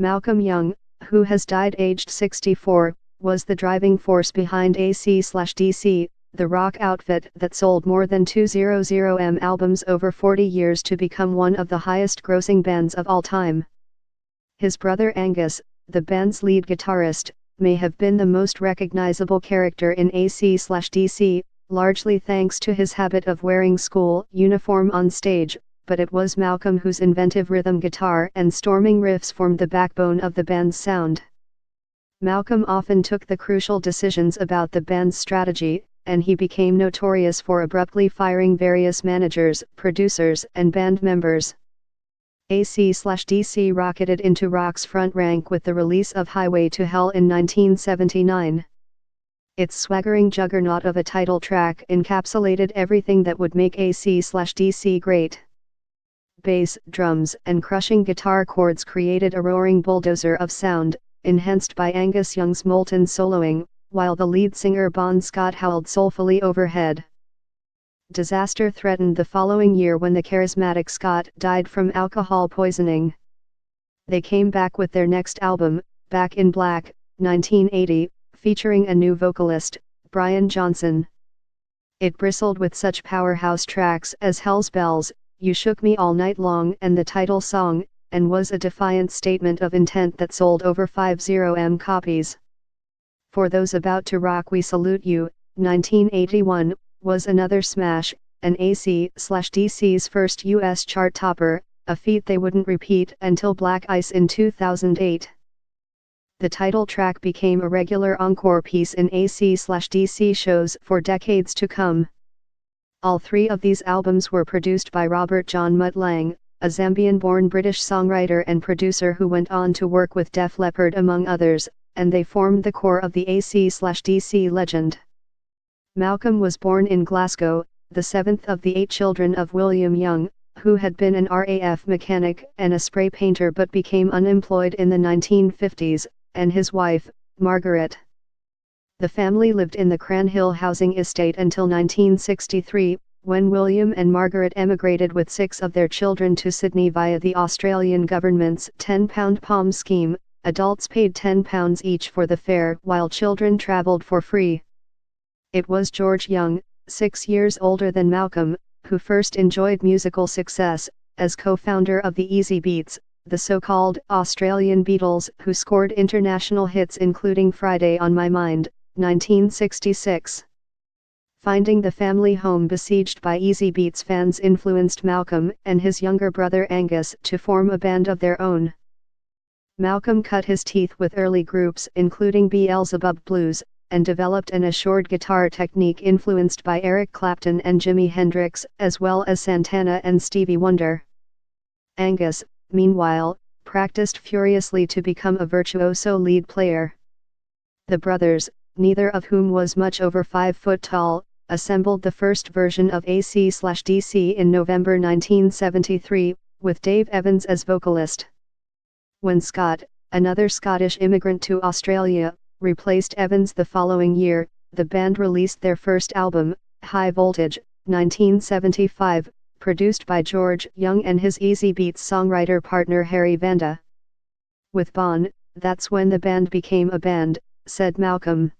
Malcolm Young, who has died aged 64, was the driving force behind AC/DC, the rock outfit that sold more than 200 albums over 40 years to become one of the highest-grossing bands of all time. His brother Angus, the band's lead guitarist, may have been the most recognizable character in AC/DC, largely thanks to his habit of wearing school uniform on stage, but it was Malcolm whose inventive rhythm guitar and storming riffs formed the backbone of the band's sound. Malcolm often took the crucial decisions about the band's strategy, and he became notorious for abruptly firing various managers, producers, and band members. AC/DC rocketed into rock's front rank with the release of Highway to Hell in 1979. Its swaggering juggernaut of a title track encapsulated everything that would make AC/DC great. Bass, drums, and crushing guitar chords created a roaring bulldozer of sound, enhanced by Angus Young's molten soloing, while the lead singer Bon Scott howled soulfully overhead. Disaster threatened the following year when the charismatic Scott died from alcohol poisoning. They came back with their next album, Back in Black, 1980, featuring a new vocalist, Brian Johnson. It bristled with such powerhouse tracks as Hell's Bells, You Shook Me All Night Long and the title song, and was a defiant statement of intent that sold over 50,000 copies. For Those About to Rock We Salute You, 1981, was another smash, and AC/DC's first US chart topper, a feat they wouldn't repeat until Black Ice in 2008. The title track became a regular encore piece in AC/DC shows for decades to come. All three of these albums were produced by Robert John Mutt Lang, a Zambian-born British songwriter and producer who went on to work with Def Leppard among others, and they formed the core of the AC/DC legend. Malcolm was born in Glasgow, the seventh of the 8 children of William Young, who had been an RAF mechanic and a spray painter but became unemployed in the 1950s, and his wife, Margaret. The family lived in the Cranhill housing estate until 1963, when William and Margaret emigrated with 6 of their children to Sydney via the Australian government's £10 PALM scheme. Adults paid £10 each for the fare while children travelled for free. It was George Young, 6 years older than Malcolm, who first enjoyed musical success, as co-founder of the Easy Beats, the so-called Australian Beatles who scored international hits including Friday on My Mind, 1966. Finding the family home besieged by Easy Beats fans influenced Malcolm and his younger brother Angus to form a band of their own. Malcolm cut his teeth with early groups including Beelzebub Blues, and developed an assured guitar technique influenced by Eric Clapton and Jimi Hendrix as well as Santana and Stevie Wonder. Angus, meanwhile, practiced furiously to become a virtuoso lead player. The brothers, neither of whom was much over 5 foot tall, assembled the first version of AC/DC in November 1973, with Dave Evans as vocalist. When Scott, another Scottish immigrant to Australia, replaced Evans the following year, the band released their first album, High Voltage, 1975, produced by George Young and his Easy Beats songwriter partner Harry Vanda. With Bon, that's when the band became a band, said Malcolm.